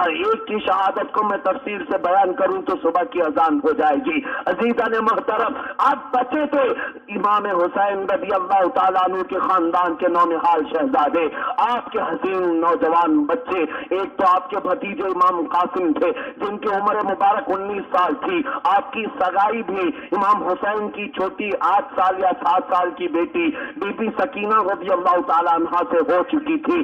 ہر ایک کی شہادت کو میں تفصیل سے بیان کروں تو صبح کی اذان ہو جائے گی۔ عزیزان محترم، اب بچے تھے امام حسین رضی اللہ تعالیٰ عنہ کے خاندان کے نونہال شہزادے، آپ کے حسین نوجوان بچے۔ ایک تو آپ کے بھتیجے امام قاسم تھے جن کی عمر مبارک 19 سال تھی۔ آپ کی سگائی بھی امام حسین کی چھوٹی 8 سال یا 7 سال کی بیٹی بی بی سکینہ رضی اللہ تعالیٰ عنہا سے ہو چکی تھی،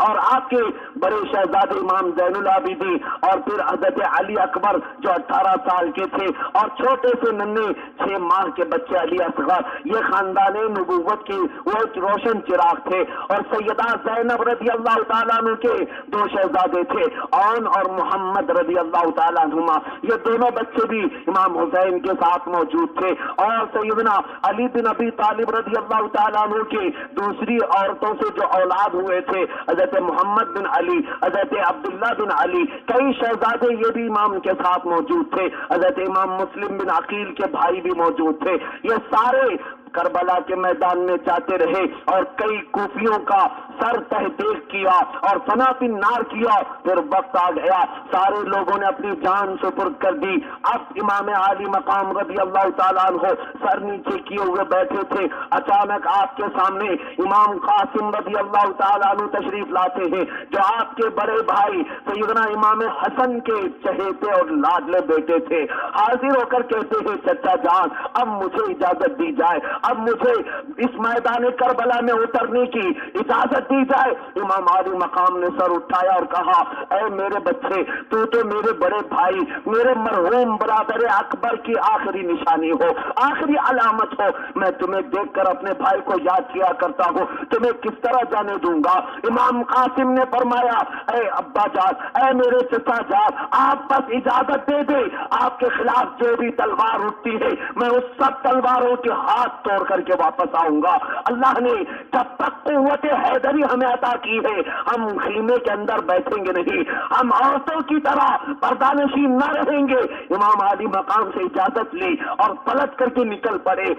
اور آپ کے بڑے شہزادے امام زین العابدین اور پھر حضرت علی اکبر جو 18 سال کے تھے، اور چھوٹے سے ننھے 6 ماہ کے بچے علی اصغر، یہ خاندان نبوت کی وہ روشن چراغ تھے۔ اور سیدہ زینب رضی اللہ تعالیٰ عنہ کے 2 شہزادے تھے، اون اور محمد رضی اللہ تعالیٰ عنہما، یہ دونوں بچے بھی امام حسین کے ساتھ موجود تھے۔ اور سیدنا علی بن ابی طالب رضی اللہ تعالیٰ عنہ کے دوسری عورتوں سے جو اولاد ہوئے تھے، حضرت محمد بن علی، حضرت عبداللہ بن علی، کئی شہزادے یہ بھی امام کے ساتھ موجود تھے۔ حضرت امام مسلم بن عقیل کے بھائی بھی موجود تھے۔ یہ سارے کربلا کے میدان میں جاتے رہے اور کئی کوفیوں کا سر تحقیق کیا اور فنا فی النار کیا۔ پھر وقت آ گیا، سارے لوگوں نے اپنی جان سپرد کر دی۔ اب امام عالی مقام رضی اللہ تعالیٰ عنہ سر نیچے کیے ہوئے بیٹھے تھے، اچانک آپ کے سامنے امام قاسم رضی اللہ تعالیٰ عنہ تشریف لاتے ہیں، جو آپ کے بڑے بھائی سیدنا امام حسن کے چہیتے اور لاڈلے بیٹے تھے۔ حاضر ہو کر کہتے ہیں، چچا جان اب مجھے اجازت دی جائے، اب مجھے اس میدان کربلا میں اترنے کی اجازت دی جائے۔ امام عالی مقام نے سر اٹھایا اور کہا، اے میرے بچے، تو میرے بڑے بھائی، میرے مرحوم برادر اکبر کی آخری نشانی ہو، آخری علامت ہو۔ میں تمہیں دیکھ کر اپنے بھائی کو یاد کیا کرتا ہوں، تمہیں کس طرح جانے دوں گا؟ امام قاسم نے فرمایا، اے ابا جان، اے میرے چچا جان، آپ بس اجازت دے دیں، آپ کے خلاف جو بھی تلوار اٹھتی ہے میں اس سب تلواروں کے ہاتھ توڑ کر کے واپس آؤں گا۔ اللہ نے جب تک قوت حیدری ہمیں عطا کی ہے، ہم خیمے کے اندر بیٹھیں گے نہیں، ہم عورتوں کی طرح پردہ نشین نہ رہیں گے۔ امام عالی مقام سے اجازت لی اور پلٹ کر کے نکل پڑے۔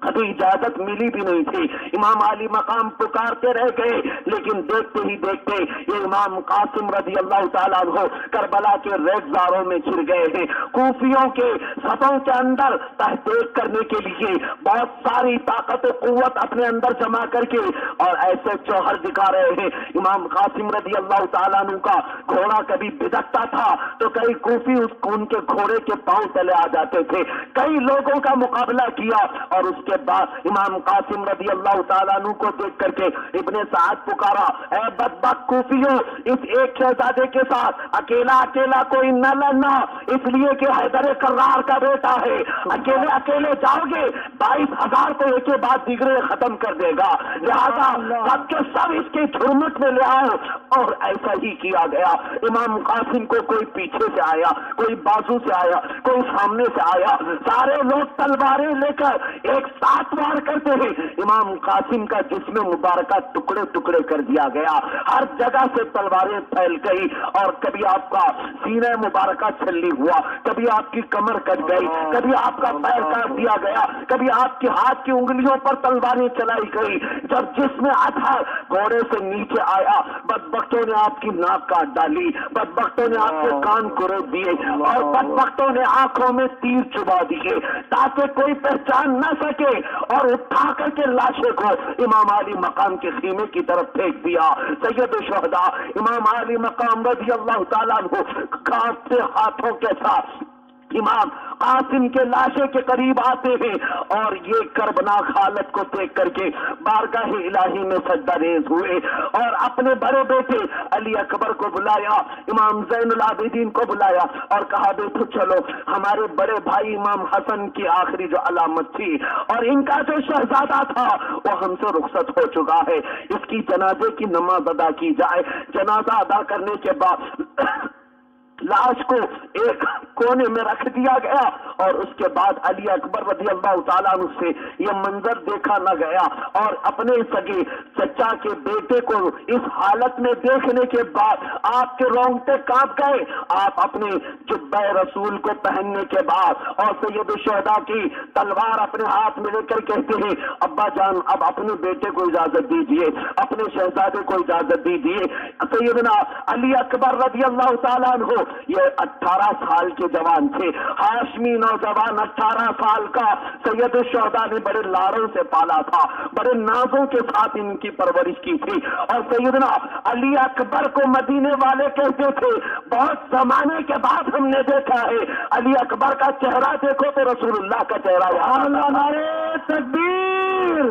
ابھی اجازت ملی بھی نہیں تھی، امام عالی مقام پکارتے رہ گئے، لیکن دیکھتے ہی دیکھتے یہ امام قاسم رضی اللہ تعالیٰ عنہ کربلا کے ریزداروں میں چھڑ گئے ہیں۔ کوفیوں کے صفوں کے اندر تحقیق کرنے کے لیے بہت ساری طاقت و قوت اپنے اندر جمع کر کے اور ایسے جوہر دکھا رہے ہیں۔ امام قاسم رضی اللہ تعالیٰ عنہ کا گھوڑا کبھی بھدکتا تھا تو کئی کوفی ان کے گھوڑے کے پاؤں تلے آ جاتے تھے۔ کئی لوگوں کا مقابلہ کیا اور اس کے بعد امام قاسم رضی اللہ تعالیٰ عنہ کو دیکھ کر کے ابن سعد پکارا، اے بدبخت کوفیوں، اس ایک شہزادے کے ساتھ اکیلا اکیلا کوئی نہ لڑنا، اس لیے کہ حیدر کرار کا بیٹا ہے، اکیلے اکیلے جاؤ گے 22,000 کو ایک کے بعد دیگرے ختم کر دے گا، لہذا سب کے سب اس کے جھرمٹ میں لے آؤ۔ اور ایسا ہی کیا گیا۔ امام قاسم کو کوئی پیچھے سے آیا، کوئی بازو سے آیا، کوئی سامنے سے آیا، سارے لوگ تلواریں لے کر ایک ساتھ وار کرتے ہیں۔ امام قاسم کا جسم مبارکہ ٹکڑے ٹکڑے کر دیا گیا، ہر جگہ سے تلواریں پھیل گئی، اور کبھی آپ کا سینہ مبارکہ چھلی ہوا، کبھی آپ کی کمر کٹ گئی، کبھی آپ کا پیر کاٹ دیا گیا، کبھی آپ کے ہاتھ کی انگلیوں پر تلواریں چلائی گئی۔ جب جسم ادھر گھوڑے سے نیچے آیا، بدبختوں نے آپ کی ناک کاٹ ڈالی، بدبختوں نے آپ کے کان کروڑ دیے، اور بدبختوں نے آنکھوں میں تیر چبا دیے تاکہ کوئی پہچان نہ سکے، اور اٹھا کر کے لاشیں کو امام عالی مقام کے خیمے کی طرف پھینک دیا۔ سید الشہداء امام عالی مقام رضی اللہ تعالیٰ عنہ کانپتے ہاتھوں کے ساتھ امام قاسم کے لاشے کے قریب آتے ہیں، اور یہ کربناک حالت کو دیکھ کر کے بارگاہ الہی میں سجدہ ریز ہوئے، اور اپنے بڑے بیٹے علی اکبر کو بلایا، امام زین العابدین کو بلایا اور کہا، بیٹو چلو، ہمارے بڑے بھائی امام حسن کی آخری جو علامت تھی اور ان کا جو شہزادہ تھا وہ ہم سے رخصت ہو چکا ہے، اس کی جنازے کی نماز ادا کی جائے۔ جنازہ ادا کرنے کے بعد लाश को एक कोने में रख दिया गया और उसके बाद अली अकबर रज़ी अल्लाह ताला अन्हु से यह मंजर देखा न गया। और अपने सगे चचा के बेटे को इस हालत में देखने के बाद आपके रोंगटे कांप गए। आप अपने जुब्बे रसूल को पहनने के बाद और सैयद शुहदा की तलवार अपने हाथ में लेकर कहते हैं, अब्बा जान अब अपने बेटे को इजाजत दीजिए, अपने शहजादे को इजाजत दीजिए। सैयदना अली अकबर रज़ी अल्लाह ताला अन्हु ये 18 साल के जवान थे, हाशमी नौजवान 18 साल का सैयद शुहदा ने बड़े लाड़ों से पाला था, बड़े नाजों के साथ इनकी परवरिश की थी। और सैयदना अली अकबर को मदीने वाले कहते थे, बहुत जमाने के बाद हमने देखा है अली अकबर का चेहरा देखो तो रसूलुल्लाह का चेहरा। नारे तकबीर,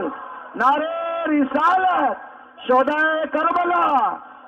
नारे रिसालत, शुहदाए करबला,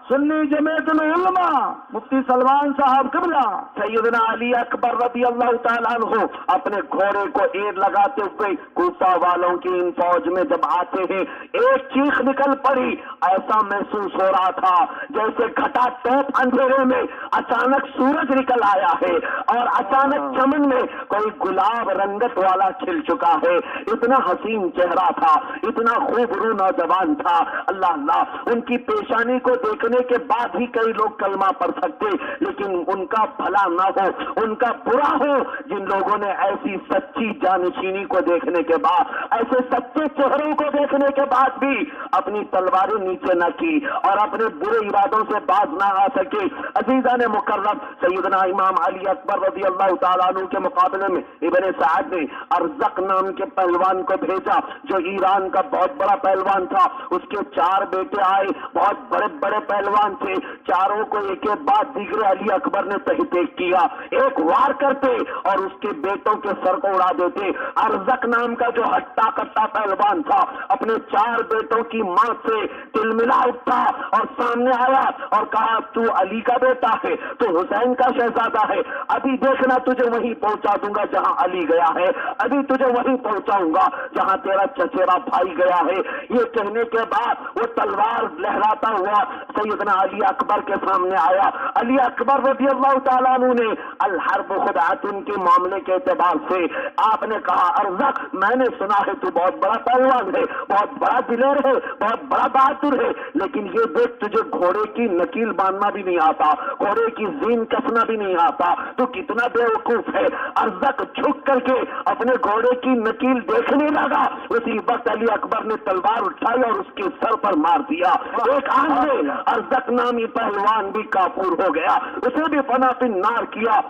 सुन्नी जमीयतुल उलमा, मुफ्ती सलमान साहब क़िबला। सैयदना अली अकबर रज़ी अल्लाह ताला अन्हु अपने घोड़े को एड़ लगाते हुए कूफा वालों की इन फौज में जब आते हैं, एक चीख निकल पड़ी। ऐसा महसूस हो रहा था जैसे घटा टोप अंधेरे में अचानक सूरज निकल आया है और अचानक चमन में कोई गुलाब रंगत वाला खिल चुका है। इतना हसीन चेहरा था, इतना खूबरू नौजवान था। अल्लाह अल्लाह, उनकी पेशानी को देखने के बाद ही कई लोग कलमा पढ़ सकते, लेकिन उनका भला ना हो, उनका बुरा हो जिन लोगों ने ऐसी सच्ची जानशीनी को देखने के बाद, ऐसे सच्चे चेहरों को देखने के बाद भी अपनी तलवारें नीचे न की और अपने बुरे इरादों से बाज ना आ सके। अजीजा ने मुकर्रम सैयदना इमाम अली अकबर रज़ी अल्लाह ताला अन्हु के मुकाबले में इब्ने साद ने अरज़क नाम के पहलवान को भेजा, जो ईरान का बहुत बड़ा पहलवान था। उसके 4 बेटे आए, बहुत बड़े बड़े पहलवान थे। चारों को एक के बाद दीगरे अली अकबर ने तहकीक किया, एक वार करते और उसके बेटों के सर को उड़ा देते। अरज़क नाम का जो हट्टा कट्टा पहलवान था अपने 4 बेटों की मौत से तिलमिला उठा और सामने आया और कहा, तू अली का बेटा है, तू हुसैन का शहजादा है, अभी देखना तुझे वहीं पहुंचा दूंगा जहां अली गया है, अभी तुझे वहीं पहुंचाऊंगा जहां तेरा चचेरा भाई गया है। ये कहने के बाद वो तलवार लहराता हुआ सैयदना अली अकबर के सामने आया। अली अकबर रज़ी अल्लाह ताला अन्हु ने अल हर्ब खुदातुन के मामले के एतबार से आपने कहा, अरज़क मैंने सुना है तू बहुत बड़ा पहलवान है, बहुत बड़ा दिलेर है, बहुत बड़ा बहादुर है, लेकिन ये देख तुझे घोड़े की नकील बांधना भी नहीं आता, घोड़े की जीन कसना भी नहीं आता, तू कितना बेवकूफ है। अरज़क झुक करके अपने घोड़े की नकील देखने लगा। उसी वक्त अली अकबर ने तलवार उठाई और उसके सर पर मार दिया। एक आंख में अरज़क नामी पहलवान भी काफूर हो गया, उसे भी फना फिन नार किया।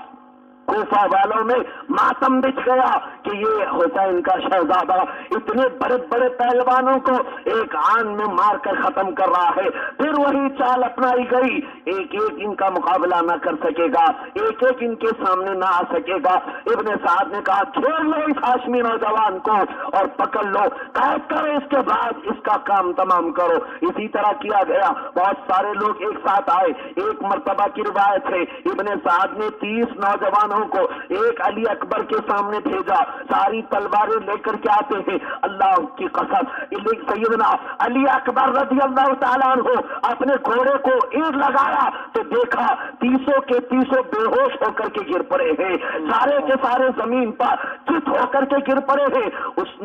कूफा वालों में मातम बिछ गया कि ये हुसैन का शहजादा इतने बड़े बड़े पहलवानों को एक आन में मार कर खत्म कर रहा है। फिर वही चाल अपनाई गई, एक एक इनका मुकाबला ना कर सकेगा, एक एक इनके सामने ना आ सकेगा। इब्ने साद ने कहा, घेर लो इस हाशमी नौजवान को और पकड़ लो, कैद करो, इसके बाद इसका काम तमाम करो। इसी तरह किया गया। बहुत सारे लोग एक साथ आए। एक मर्तबा की रिवायत है, इब्ने साद ने 30 नौजवानों को एक अली अकबर के सामने भेजा, सारी तलवारें लेकर के आते हैं। अल्लाह की कसम, सैयदना अली अकबर रज़ी अल्लाह ताला अन्हु अपने घोड़े को ईंट लगाया तो देखा 30 के 30 बेहोश होकर के गिर पड़े हैं, सारे के सारे जमीन पर चित होकर के गिर पड़े हैं।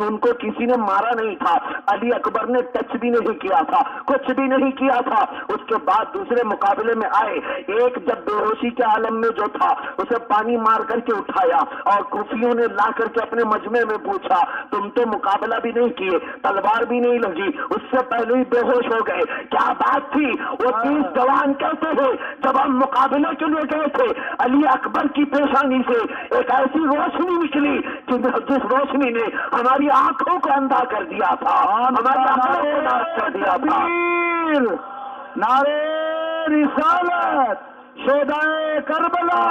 उनको किसी ने मारा नहीं था, अली अकबर ने टच भी नहीं किया था, कुछ भी नहीं किया था। उसके बाद दूसरे मुकाबले में आए, एक जब बेहोशी के आलम में जो था उसे पानी मार करके उठाया और कुफियों ने ला करके अपने मजमे में पूछा, तुम तो मुकाबला भी नहीं किए, तलवार भी नहीं लगी, उससे पहले ही बेहोश हो गए, क्या बात थी? वो 30 जवान कहते हैं, जब हम मुकाबले के लिए गए थे अली अकबर की पेशानी से एक ऐसी रोशनी निकली जिस रोशनी ने हमारी आंखों को अंधा कर दिया था, हमारी आंखों को नाश कर दिया था। नारे रिसालत, शुहदाए करबला,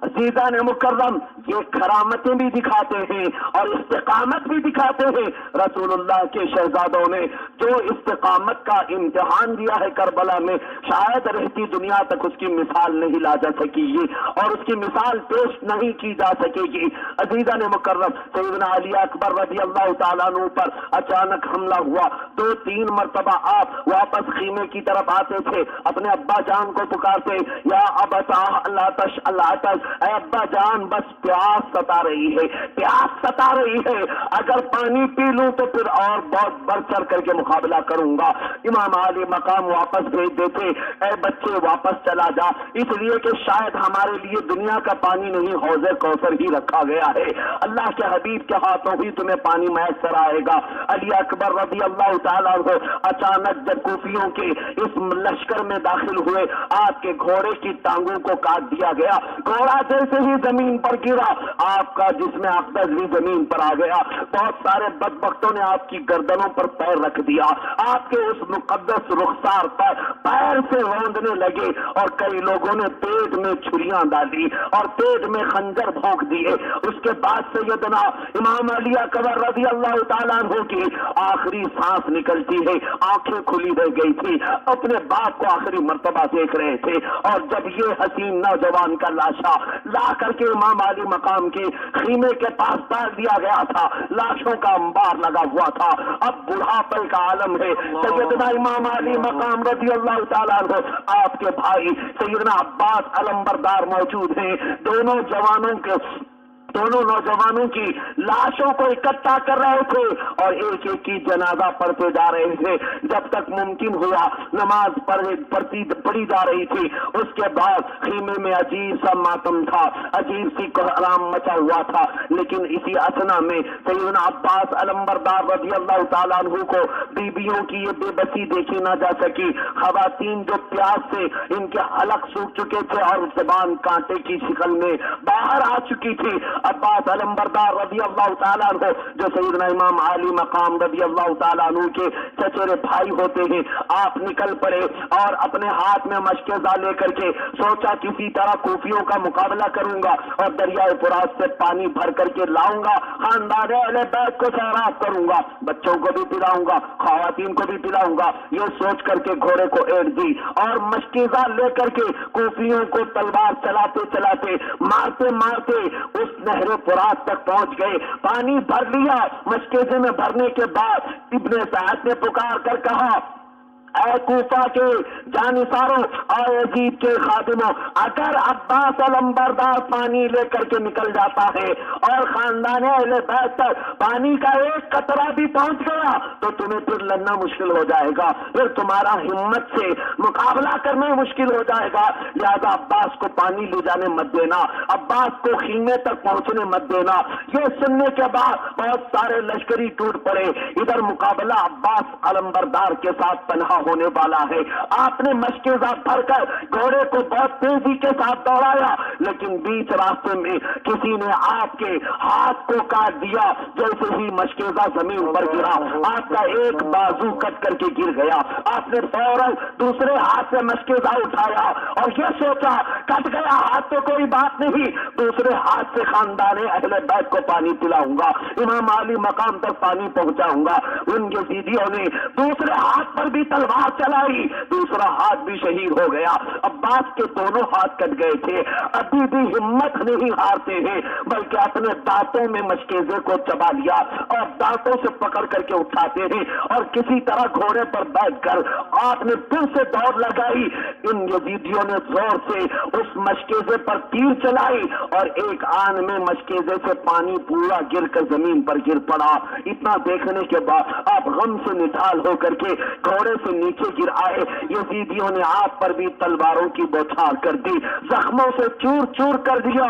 अजीज़ान मुकर्रम, ये करामतें भी दिखाते हैं और इस्तिकामत भी दिखाते हैं। रसूलुल्लाह के शहजादों ने जो इस्तिकामत का इम्तिहान दिया है करबला में, शायद रहती दुनिया तक उसकी मिसाल नहीं ला जा सकेगी और उसकी मिसाल पेश नहीं की जा सकेगी। अजीज़ान मुकर्रम, सैयदना अली अकबर रज़ी अल्लाह तआला अन्हु पर अचानक हमला हुआ। 2-3 मरतबा आप वापस खीमे की तरफ आते थे, अपने अब्बा जान को पुकारते, या अबता ला तश, ऐ अब्बा जान बस प्यास सता रही है, प्यास सता रही है, अगर पानी पी लूं तो फिर और बहुत बढ़ चढ़ करके मुकाबला करूंगा। इमाम अली मकाम वापस भेज देते, ऐ बच्चे वापस चला जा, इसलिए कि शायद हमारे लिए दुनिया का पानी नहीं, हौज़े कौसर ही रखा गया है, अल्लाह के हबीब के हाथों ही तुम्हें पानी मैसर आएगा। अली अकबर रज़ी अल्लाह तआला अन्हु अचानक जब कूफियों के इस लश्कर में दाखिल हुए, आपके घोड़े की टांगों को काट दिया गया, घोड़ा जैसे ही जमीन पर गिरा आपका जिस्म अक़दस भी जमीन पर आ गया। बहुत सारे बदबख्तों ने आपकी गर्दनों पर पैर रख दिया, आपके उस मुक़द्दस रुखसार पर पैर से रौंदने लगे और कई लोगों ने पेट में छुरियां डाली और पेट में खंजर भोंक दिए। उसके बाद सैयदना इमाम अली अकबर रज़ी अल्लाह तआला अन्हु की आखिरी सांस निकलती है, आंखें खुली रह गई थी, अपने बाप को आखिरी मर्तबा देख रहे थे। और जब ये हसीन नौजवान का लाशा ला करके इमाम अली मकाम के खीमे के पास डाल दिया गया था, लाशों का अंबार लगा हुआ था, अब बुढ़ापे का आलम है। सैयदना इमाम अली मकाम रज़ी अल्लाह तआला अन्हु, आपके भाई सैयदना अब्बास अलंबरदार मौजूद हैं, दोनों नौजवानों की लाशों को इकट्ठा कर रहे थे और एक एक की जनाजा पढ़ते जा रहे थे। जब तक मुमकिन हुआ नमाज पढ़ी जा रही थी। उसके बाद खीमे में अजीब सा मातम था, अजीब सी कोहराम मचा हुआ था। लेकिन इसी असना में सैयदना अब्बास अलंबरदार रज़ी अल्लाह तआला अन्हु को बीबियों की ये बेबसी देखी ना जा सकी। खवातीन जो प्यास से इनके हलक सूख चुके थे और ज़बान कांटे की शिकल में बाहर आ चुकी थी, अब्बास अलंबरदार रज़ी अल्लाह तआला अन्हु जो सैयदना इमाम अली मकाम रज़ी अल्लाह तआला अन्हु के चचेरे भाई होते हैं, आप निकल पड़े और अपने हाथ में मशकेज़ा लेकर के सोचा किसी तरह कूफियों का मुकाबला करूंगा और दरियाए फुरात से पानी भर करके लाऊंगा, खानदान अहले बैत को सैराब करूंगा, बच्चों को भी पिलाऊंगा, खवातीन को भी पिलाऊंगा। ये सोच करके घोड़े को एड़ दी और मशकेज़ा लेकर के कूफियों को तलवार चलाते चलाते मारते मारते उस नहरे फुरात तक पहुंच गए। पानी भर लिया। मशकेज़े में भरने के बाद इब्ने सअद ने पुकार कर कहा, ऐ कूफा के जानिसारों और यजीद के खादिमों, अगर अब्बास अलंबरदार पानी लेकर के निकल जाता है और खानदान अहले बैत तक पानी का एक कतरा भी पहुंच गया तो तुम्हें फिर लड़ना मुश्किल हो जाएगा, फिर तुम्हारा हिम्मत से मुकाबला करना मुश्किल हो जाएगा। लिहाजा अब्बास को पानी ले जाने मत देना, अब्बास को खीमे तक पहुंचने मत देना। ये सुनने के बाद बहुत सारे लश्करी टूट पड़े। इधर मुकाबला अब्बास अलंबरदार के साथ तनहा होने वाला है। आपने मशकेज़ा भरकर घोड़े को बहुत तेजी के साथ दौड़ाया, लेकिन बीच रास्ते में किसी ने आपके हाथ को काट दिया। जैसे ही मशकेज़ा जमीन पर गिरा, आपका एक बाजू कट करके गिर गया। आपने फौरन दूसरे हाथ से मशकेज़ा उठाया और यह सोचा कट गया हाथ तो कोई बात नहीं, दूसरे हाथ से खानदान अहले बैत को पानी पिलाऊंगा, इमाम अली मकाम तक पानी पहुंचाऊंगा। उन यजीदियों ने दूसरे हाथ पर भी तलवार चलाई, दूसरा हाथ भी शहीद हो गया। अब्बास के दोनों हाथ कट गए थे, अभी भी हिम्मत नहीं हारते हैं, बल्कि अपने दांतों में मशकेज़े को चबा लिया और दांतों से पकड़ करके उठाते हैं और किसी तरह घोड़े पर बैठकर आपने फिर से दौड़ लगाई। इन यजीदियों ने जोर से उस मशकेज़े पर तीर चलाई और एक आन में मशकेज़े से पानी पूरा गिर कर जमीन पर गिर पड़ा। इतना देखने के बाद आप गम से निढाल होकर के घोड़े से नीचे गिर आए। यजीदियों ने आप पर भी तलवारों की बौछार कर दी, जख्मों से चूर चूर कर दिया।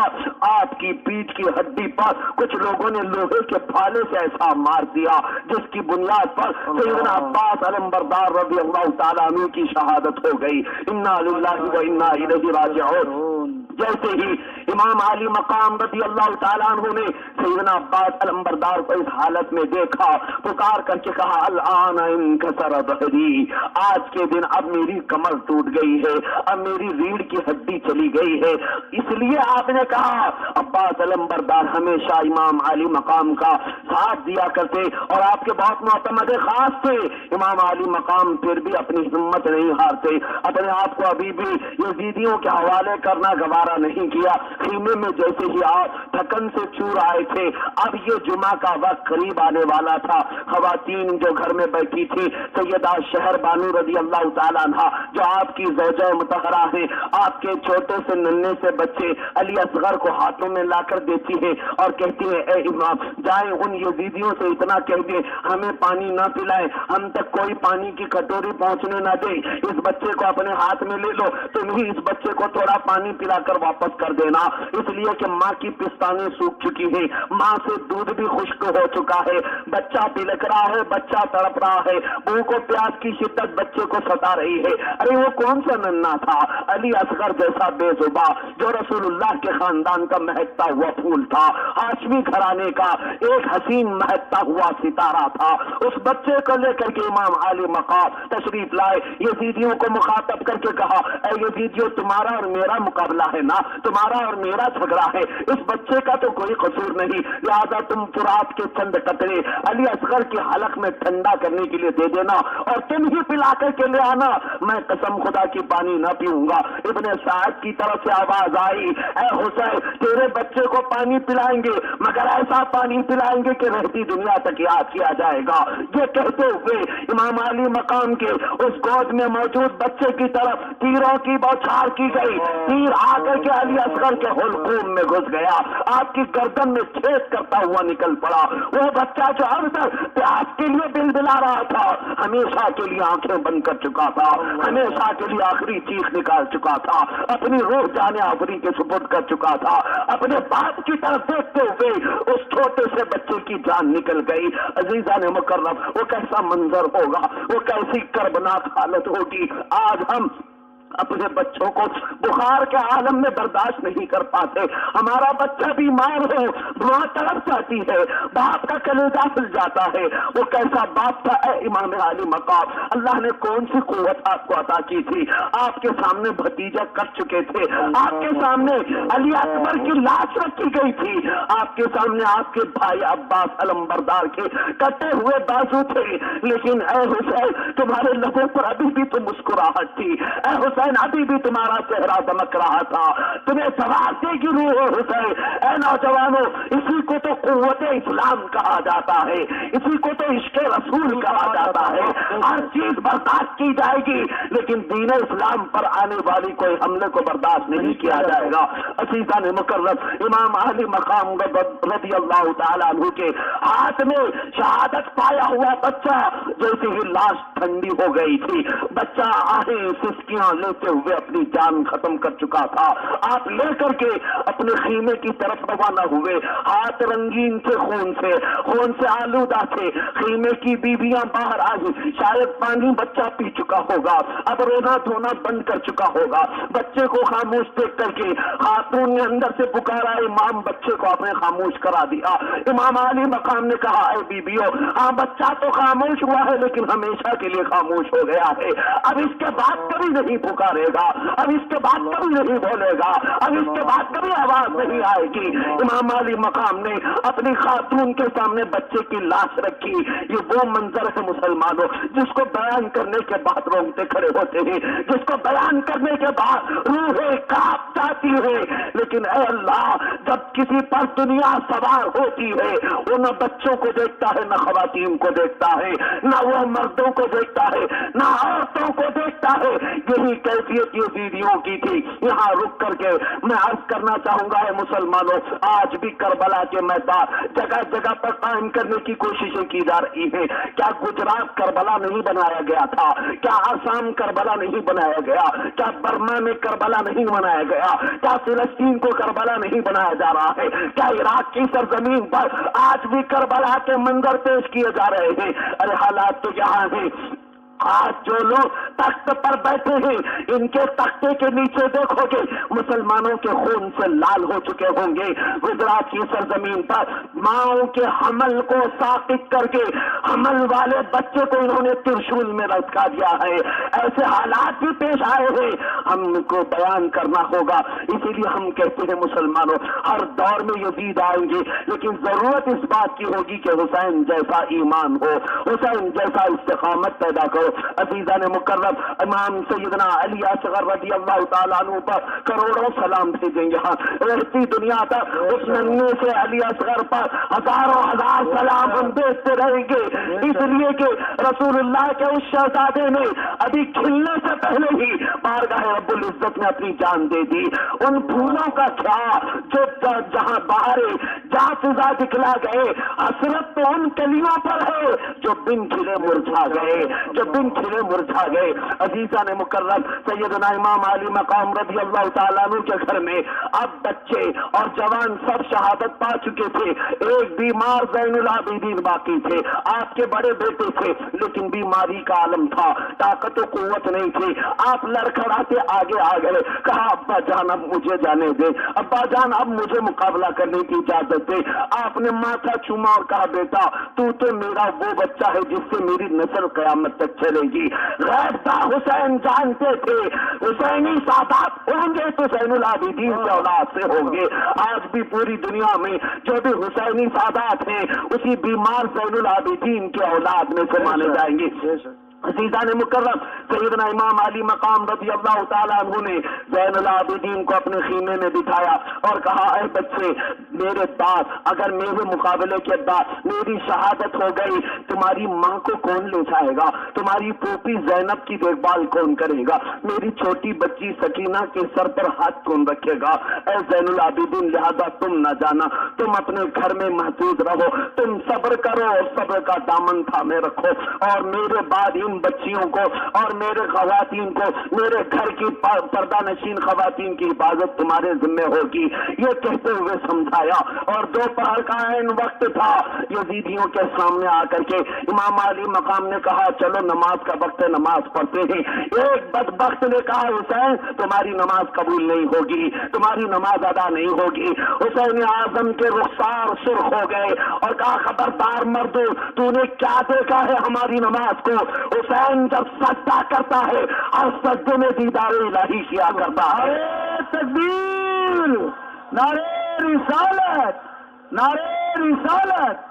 आपकी पीठ की हड्डी पर कुछ लोगों ने लोहे के भाले से ऐसा मार दिया जिसकी बुनियाद पर सैयदना अब्बास अलंबरदार रज़ी अल्लाह तआला अन्हु की शहादत हो गई। इन्ना लिल्लाहि व इन्ना इलैहि राजिऊन। जैसे ही इमाम आली मकाम रज़ी अल्लाह ताला अन्हु ने सैयदना अब्बास अलंबरदार को इस हालत में देखा, पुकार करके कहा अल-आन इनकसर ज़हरी, आज के दिन अब मेरी कमर टूट गई है, अब मेरी रीढ़ की हड्डी चली गई है। इसलिए आपने कहा। अब्बास अलंबरदार हमेशा इमाम आली मकाम का साथ दिया करते और आपके बहुत मोतमद खास थे। इमाम आली मकाम फिर भी अपनी हिम्मत नहीं हारते, अपने आप को अभी भी यजीदियों के हवाले करना गवारा नहीं किया। खीमे में जैसे ही आप थकन से चूर आए थे, अब ये जुमा का वक्त करीब आने वाला था। खवातीन जो घर में बैठी थी, सैयदा शहर बानू रज़ी अल्लाह ताला अन्हा जो आपकी ज़ौजा मुतहरा है, आपके छोटे से नन्हे से बच्चे अली असगर को हाथों में लाकर देती है और कहती है ए इमाम जाएं उन यजीदियों से इतना कह दे हमें पानी ना पिलाएं, हम तक कोई पानी की कटोरी पहुंचने ना दे, इस बच्चे को अपने हाथ में ले लो, तुम ही इस बच्चे को थोड़ा पानी पिलाकर वापस कर देना, इसलिए कि माँ की पिस्तानें सूख चुकी है, माँ से दूध भी खुश्क हो चुका है, बच्चा तिलक रहा है, बच्चा तड़प रहा है, भूख और प्यास की शिद्दत बच्चे को सता रही है। अरे वो कौन सा नन्ना था, अली असगर जैसा बेजुबा जो रसूलुल्लाह के खानदान का महकता हुआ फूल था, हाशमी घराने का एक हसीन महकता हुआ सितारा था। उस बच्चे को लेकर के इमाम आली मकाम तशरीफ लाए, यजीदियों को मुखातब करके कहा ऐ यजीदियों तुम्हारा और मेरा मुकाबला है ना, तुम्हारा और मेरा झगड़ा है, इस बच्चे का तो कोई कसूर नहीं, लिहाजा तुम फुरात के चंद कतरे अली असगर की हलक में ठंडा करने के लिए दे देना और तुम ही पिला के ले आना, मैं कसम खुदा की पानी न पीऊंगा। इब्ने साद की तरफ से आवाज आई ऐ हुसैन तेरे बच्चे को पानी पिलाएंगे मगर ऐसा पानी पिलाएंगे कि रहती दुनिया तक याद किया जाएगा। ये कहते हुए इमाम आली मकाम के उस गोद में मौजूद बच्चे की तरफ तीरों की बौछार की गई, तीर आकर के अली असगर के हुलकूम में घुस गया, आपकी गर्दन में छेद करता हुआ निकल पड़ा। वो बच्चा जो अब तक प्यास के लिए बिलबिला रहा था, हमेशा के लिए आंखें बंद कर चुका था, हमेशा के लिए आखिरी चीख निकाल चुका था, अपनी रूह जाने आखिरी के सुपुर्द कर चुका था, अपने बाप की तरफ देखते हुए उस छोटे से बच्चे की जान निकल गई। अजीजा ने मुकर्रम वो कैसा मंजर होगा, वो कैसी कर्बनाक हालत होगी। आज हम अपने बच्चों को बुखार के आलम में बर्दाश्त नहीं कर पाते, हमारा बच्चा बीमार हो मां तड़प जाती है, बाप का कलेजा फूल जाता है। वो कैसा बाप था ऐ इमाम आली मकाम, अल्लाह ने कौन सी कुव्वत आपको अता की थी, आपके सामने भतीजा कर चुके थे, आपके सामने अली अकबर की लाश रखी गई थी, आपके सामने आपके भाई अब्बास अलंबरदार के कटे हुए बाजू थे, लेकिन ऐ हुसैन तुम्हारे लबों पर अभी भी तो मुस्कुराहट थी, ऐ हुसैन अभी भी तुम्हारा चेहरा दमक रहा था, तुम्हें सवार की रूह है हुसैन। ऐ नौजवानों इसी को तो कुव्वत इस्लाम कहा जाता है, इसी को तो इश्क रसूल कहा जाता है। हर चीज बर्दाश्त की जाएगी लेकिन दीन इस्लाम पर आने वाली कोई हमले को बर्दाश्त नहीं किया जाएगा। असीसा ने मुकर्रम इमाम आली मकाम रज़ी अल्लाह ताला अन्हु के हाथ में शहादत पाया हुआ बच्चा जैसे ही लाश ठंडी हो गई थी, बच्चा आहें सिसकियां लेते हुए अपनी जान खत्म कर चुका था। आप लेकर के अपने खीमे की तरफ रवाना हुए, हाथ रंगीन थे खून से आलूदा थे, खीमे की बीबियां बाहर आई, शायद पानी बच्चा पी चुका होगा, अब रोना धोना बंद कर चुका होगा, बच्चे को खामोश देख करके खातून ने अंदर से पुकारा, इमाम बच्चे को आपने खामोश करा दिया। इमाम आली मकाम ने कहा ऐ बीबियों हाँ बच्चा तो खामोश हुआ है लेकिन हमेशा के लिए खामोश हो गया है, अब इसके बाद कभी नहीं पुकारेगा, अब इसके बाद कभी नहीं बोलेगा, अब इसके बाद कभी आवाज नहीं आएगी। इमाम आली मकाम ने अपनी खातून के सामने बच्चे की लाश रखी। ये वो मंजर है मुसलमानों जिसको बयान करने के बाद रोंगटे खड़े होते हैं, जिसको बयान करने के बाद रूहें कांप जाती है। लेकिन ऐ अल्लाह जब किसी पर दुनिया सवार होती है वो न बच्चों को देखता है न खवातीन को देखता है, न वो मर्दों को देखता है न औरतों को देखता है। यही कैफियत यजीदियों की थी। यहाँ रुक करके मैं अर्ज करना चाहूंगा है मुसलमानों, आज भी करबला के मैदान जगह जगह पर कायम करने की कोशिशें की जा रही है। क्या गुजरात करबला नहीं बनाया गया था? क्या आसाम करबला नहीं बनाया गया? क्या बर्मा में करबला नहीं बनाया गया? क्या फिलिस्तीन को करबला नहीं बनाया जा रहा है? क्या इराक की सरजमीन पर आज भी करबला के मंजर पेश किए जा रहे हैं? अरे हालात तो यहाँ है آج جو لوگ تخت پر بیٹھے ہیں ان کے تختے کے نیچے دیکھو گے مسلمانوں کے خون سے لال ہو چکے ہوں گے. گجرات کی سرزمین پر ماؤں کے حمل کو ساقط کر کے حمل والے بچے کو انہوں نے ترشول میں لٹکا دیا ہے. ایسے حالات بھی پیش آئے ہیں, ہم کو بیان کرنا ہوگا. اسی لیے ہم کہتے ہیں مسلمانوں ہر دور میں یزید آئیں گے, لیکن ضرورت اس بات کی ہوگی کہ حسین جیسا ایمان ہو, حسین جیسا استقامت پیدا کرو. عزیزان مکرم, امام سیدنا علی اصغر رضی اللہ تعالیٰ عنہ پر کروڑوں سلام بھیجیں گے. رہتی دنیا تک اس ننھے سے علی اصغر پر ہزاروں ہزار سلام ہم بھیجتے رہیں گے, اس لیے کہ رسول اللہ کے اس شہزادے نے ابھی کھلنے سے پہلے ہی بارگاہ رب العزت میں اپنی جان دے دی. ان پھولوں کا کیا جو جہاں باہر جہاں فضا دکھلا گئے, حسرت تو ان کلیوں پر ہے جو بن کھلے مرجھا گئے, جو بن کھلے مرجھا گئے. عزیزان مکرم, سیدنا امام علی مقام رضی اللہ تعالیٰ عنہ کے گھر میں اب بچے اور جوان سب شہادت پا چکے تھے. ایک بیمار زین العابدین باقی تھے, آپ کے بڑے بیٹے تھے, لیکن بیماری کا عالم تھا, طاقت و قوت نہیں تھی. آپ لڑکھڑاتے آگے آ گئے, کہا ابا جان اب مجھے جانے دے, ابا جان اب مجھے مقابلہ کرنے کی اجازت دے. آپ نے ماتھا چوما اور کہا بیٹا تو میرا وہ بچہ ہے جس سے میری نسل قیامت تک چلے گی. غیب تھا, حسین جانتے تھے حسینی سادات ہوں گے تو زین العابدین کے اولاد سے ہوں گے. آج بھی پوری دنیا میں جو بھی حسینی سادات ہیں اسی بیمار زین العابدین کے اولاد میں سے مانے جائیں گے. عزیزان مکرم, سیدنا امام علی مقام رضی اللہ تعالیٰ عنہ نے زین العابدین کو اپنے خیمے میں بٹھایا اور کہا اے بچے میرے بعد اگر میرے مقابلے کے بعد میری شہادت ہو گئی تمہاری ماں کو کون لے جائے گا, تمہاری پھوپھی زینب کی دیکھ بھال کون کرے گا, میری چھوٹی بچی سکینہ کے سر پر ہاتھ کون رکھے گا. اے زین العابدین لہذا تم نہ جانا, تم اپنے گھر میں محفوظ رہو, تم صبر کرو اور صبر کا دامن تھامے رکھو, اور میرے بعد بچیوں کو اور میرے خواتین کو, میرے گھر کی پردہ نشین خواتین کی حفاظت تمہارے ذمہ ہوگی. یہ کہتے ہوئے سمجھایا اور دوپہر کا عین وقت تھا. یزیدیوں کے سامنے آ کر کے امام علی مقام نے کہا چلو نماز کا وقت ہے, نماز پڑھتے ہیں. ایک بدبخت نے کہا حسین تمہاری نماز قبول نہیں ہوگی, تمہاری نماز ادا نہیں ہوگی. حسین اعظم کے رخسار سرخ ہو گئے اور کہا خبردار مردو, تو نے کیا دیکھا ہے ہماری نماز کو. حسین جب سجدہ کرتا ہے ہر سجدے میں دیدار الہی کیا کرتا ہے. تکبیر, نعرہ رسالت, نعرہ رسالت.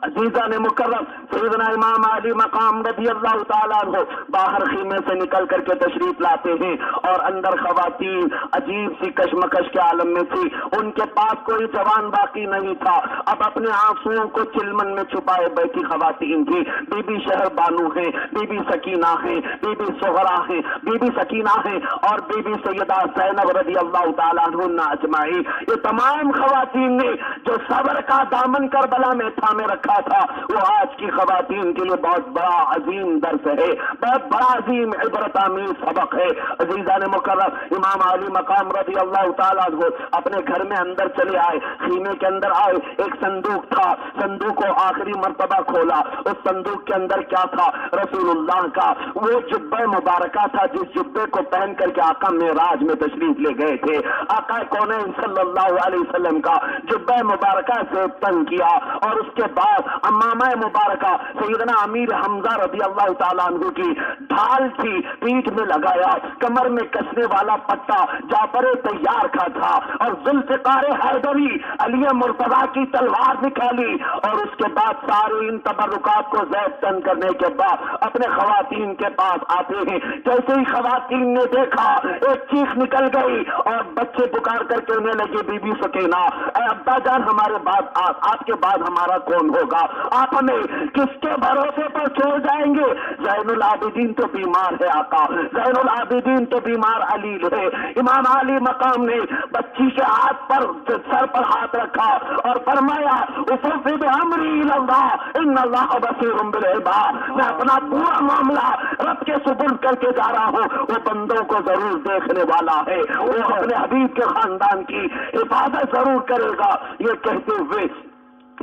عزیزان مکرم, سیدنا امام علی مقام رضی اللہ تعالیٰ عنہ باہر خیمے سے نکل کر کے تشریف لاتے ہیں اور اندر خواتین عجیب سی کشمکش کے عالم میں تھی. ان کے پاس کوئی جوان باقی نہیں تھا. اب اپنے آنسوؤں کو چلمن میں چھپائے بیٹھی خواتین تھی. بی بی شہر بانو ہیں, بی بی سکینہ ہیں, بی بی سہرا ہیں, بی بی سکینہ ہیں اور بی بی سیدہ زینب رضی اللہ تعالیٰ عنہ اجمعین. یہ تمام خواتین نے جو صبر کا دامن کربلا میں تھامے رکھا تھا وہ آج کی خواتین کے لیے بہت بڑا عظیم درس ہے, بہت بڑا عظیم عبرت آمیز سبق ہے. عزیزان مکرم, امام علی مقام رضی اللہ تعالیٰ عنہ اپنے گھر میں اندر چلے آئے, خیمے کے اندر آئے. ایک صندوق تھا, صندوق کو آخری مرتبہ کھولا. اس صندوق کے اندر کیا تھا؟ رسول اللہ کا وہ جبہ مبارکہ تھا جس جبے کو پہن کر کے آقا معراج میں تشریف لے گئے تھے. آقا کونین صلی اللہ علیہ وسلم کا جبہ مبارکہ سے تن کیا اور اس کے بعد امامہ مبارکہ سیدنا امیر حمزہ رضی اللہ تعالیٰ عنہ کی ڈھال تھی, پیٹھ میں لگایا. کمر میں کسنے والا پٹا جعفر طیار کا تھا اور ذوالفقار حیدری علی مرتضیٰ کی تلوار نکالی. اور اس کے بعد سارے ان تبرکات کو زید تن کرنے کے بعد اپنے خواتین کے پاس آتے ہیں. جیسے ہی خواتین نے دیکھا ایک چیخ نکل گئی اور بچے پکار کر کہنے لگے بی بی سکینہ, اے ابا جان ہمارے بعد آپ کے بعد ہمارا کون ہوگا, آپ ہمیں کس کے بھروسے پر چھوڑ جائیں گے. زین العابدین تو بیمار ہے آقا, زین العابدین تو بیمار علی ہے. امام علی مقام نے بچی کے ہاتھ پر سر پر ہاتھ رکھا اور فرمایا افوض امری الی اللہ ان اللہ بصیر بالعباد, میں اپنا پورا معاملہ رب کے سپرد کر کے جا رہا ہوں, وہ بندوں کو ضرور دیکھنے والا ہے, وہ اپنے حبیب کے خاندان کی حفاظت ضرور کرے گا. یہ کہتے ہوئے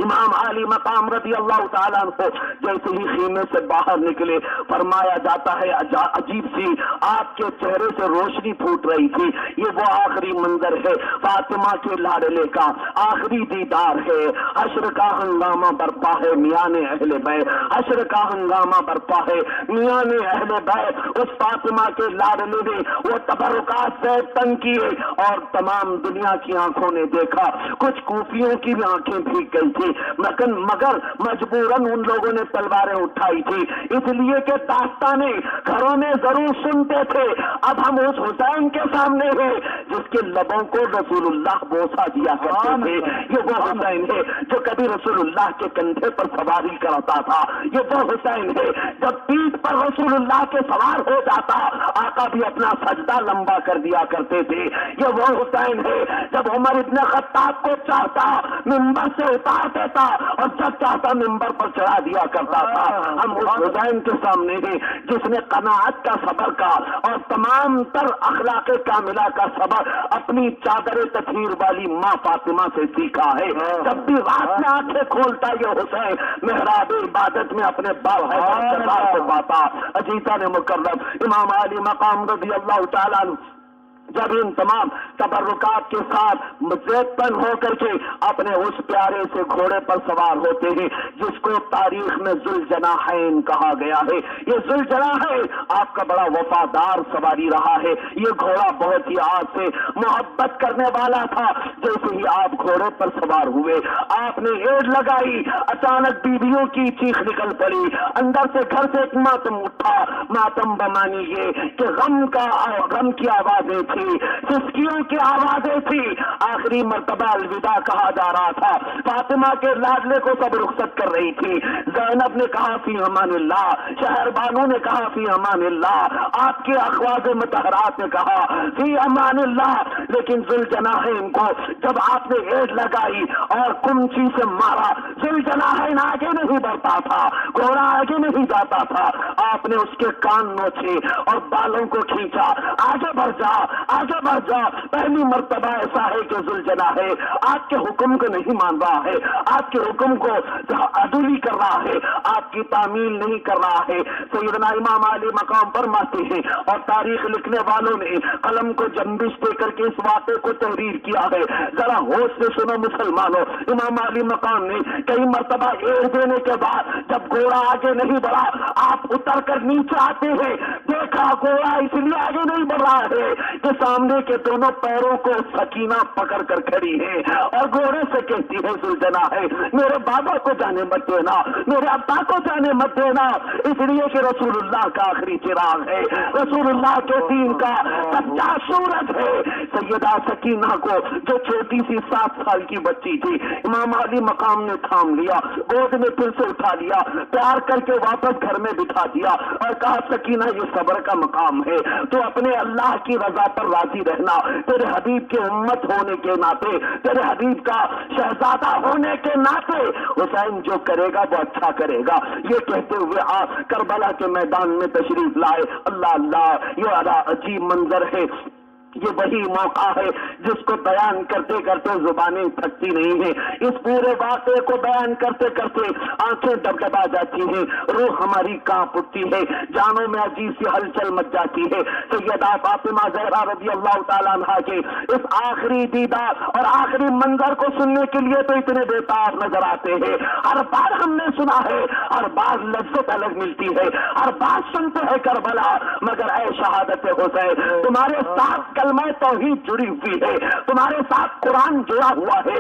امام علی مقام رضی اللہ تعالیٰ عنہ جیسے ہی خیمے سے باہر نکلے فرمایا جاتا ہے عجیب سی آپ کے چہرے سے روشنی پھوٹ رہی تھی. یہ وہ آخری منظر ہے فاطمہ کے لاڈلے کا, آخری دیدار ہے. حشر کا ہنگامہ برپا ہے میان اہل بیت, حشر کا ہنگامہ برپا ہے میان اہل بیت. اس فاطمہ کے لاڈلے نے وہ تبرکات سے تنگ کیے اور تمام دنیا کی آنکھوں نے دیکھا, کچھ کوفیوں کی بھی آنکھیں بھیگ گئی تھی, مگر مجبوراً ان لوگوں نے تلواریں اٹھائی تھی, اس لیے کہ داستانیں گھروں میں ضرور سنتے تھے. اب ہم اس حسین کے سامنے ہیں جس کے لبوں کو رسول اللہ بوسا دیا کرتے تھے. یہ وہ حسین ہے جو کبھی رسول اللہ کے کندھے پر سواری کرتا تھا. یہ وہ حسین ہے جب پیٹھ پر رسول اللہ کے سوار ہو جاتا آقا بھی اپنا سجدہ لمبا کر دیا کرتے تھے. یہ وہ حسین ہے جب عمر ابن خطاب کو چاہتا منبر سے اتار دیتا اور جب چاہتا منبر پر چڑھا دیا کرتا تھا. ہم اس حسین کے سامنے ہیں جس نے قناعت کا صبر کا اور تمام تر اخلاق کاملہ کا صبر اپنی چادر تطہیر والی ماں فاطمہ سے سیکھا ہے. جب بھی رات میں آنکھیں کھولتا یہ حسین محراب عبادت میں اپنے باپ کو پاتا. عزیزان مکرم امام علی مقام رضی اللہ تعالیٰ عنہ جب ان تمام تبرکات کے ساتھ زیب تن ہو کر کے اپنے اس پیارے سے گھوڑے پر سوار ہوتے ہیں جس کو تاریخ میں ذوالجناحین کہا گیا ہے. یہ ذوالجناحین آپ کا بڑا وفادار سواری رہا ہے. یہ گھوڑا بہت ہی آپ سے محبت کرنے والا تھا. جیسے ہی آپ گھوڑے پر سوار ہوئے آپ نے ایڈ لگائی, اچانک بیویوں کی چیخ نکل پڑی. اندر سے گھر سے ایک ماتم اٹھا. ماتم بمانی یہ کہ غم کی آوازیں تھی, سسکیوں کی آوازیں تھی. آخری مرتبہ الوداع کہا جا رہا تھا. فاطمہ کے لاڈلے کو سب رخصت کر رہی تھی. زینب نے کہا فی امان اللہ, شہر بانو نے کہا فی امان اللہ, آپ کے اخواز مطہرات نے کہا فی امان اللہ. لیکن ذوالجناحین کو جب آپ نے ایڈ لگائی اور کمچی سے مارا, ذوالجناحین آگے نہیں بڑھتا تھا, گھوڑا آگے نہیں جاتا تھا. آپ نے اس کے کان نوچے اور بالوں کو کھینچا. آگے بڑھ جا, آگے بڑھ جا. پہلی مرتبہ ایسا ہے کہ ذوالجناحین آپ کے حکم کو نہیں مان رہا ہے, آپ کے حکم کو عدولی کر رہا ہے, آپ کی تعمیل نہیں کر رہا ہے. سیدنا امام علی مقام فرماتے ہیں اور تاریخ لکھنے والوں نے قلم کو جنبش دے کر کے اس واقعے کو تحریر کیا ہے. ذرا ہوش سے سنو مسلمانوں. امام علی مقام نے کئی مرتبہ ایڑ دینے کے بعد جب گھوڑا آگے نہیں بڑھا آپ اتر کر نیچے آتے ہیں. دیکھا گھوڑا اس لیے آگے نہیں بڑھ رہا ہے کہ سامنے کے دونوں پیروں کو سکینہ پکڑ کر کھڑی ہے اور گھوڑے سے کہتی ہے ذوالجناحین میرے بابا کو جانے مت دینا, میرے ابا کو جانے مت دینا, اس لیے کہ رسول اللہ کا آخری چراغ ہے, رسول اللہ کے دین کا سچا سورج ہے. سیدہ سکینہ کو جو چھوٹی سی 7 سال کی بچی تھی امام علی مقام نے تھام لیا, گود میں پھر سے اٹھا لیا, پیار کر کے واپس گھر میں بٹھا دیا اور کہا سکینہ یہ صبر کا مقام ہے, تو اپنے اللہ کی رضا پر راضی رہنا. تیرے حبیب کی امت ہونے کے ناطے, تیرے حبیب کا شہزادہ ہونے کے ناطے حسین جو کرے گا وہ اچھا کرے گا. یہ کہتے ہوئے آپ کربلا کے میدان میں تشریف لائے. اللہ اللہ, یہ عجیب منظر ہے. یہ وہی موقع ہے جس کو بیان کرتے کرتے زبانیں تھکتی نہیں ہیں. اس پورے واقعے کو بیان کرتے کرتے آنکھیں ڈبڈبا جاتی ہیں, روح ہماری کانپ اٹھتی ہے, جانوں میں عجیب سی ہلچل مچ جاتی ہے. سیدہ فاطمہ زہرا رضی اللہ تعالیٰ عنہا کے اس آخری دیدار اور آخری منظر کو سننے کے لیے تو اتنے بےتاب نظر آتے ہیں. ہر بار ہم نے سنا ہے, ہر بار لذت الگ ملتی ہے, ہر بار سنتے ہیں کربلا, مگر اے شہادت حسین تمہارے ساتھ کلمہ توحید جڑی ہوئی ہے, تمہارے ساتھ قرآن جڑا ہوا ہے.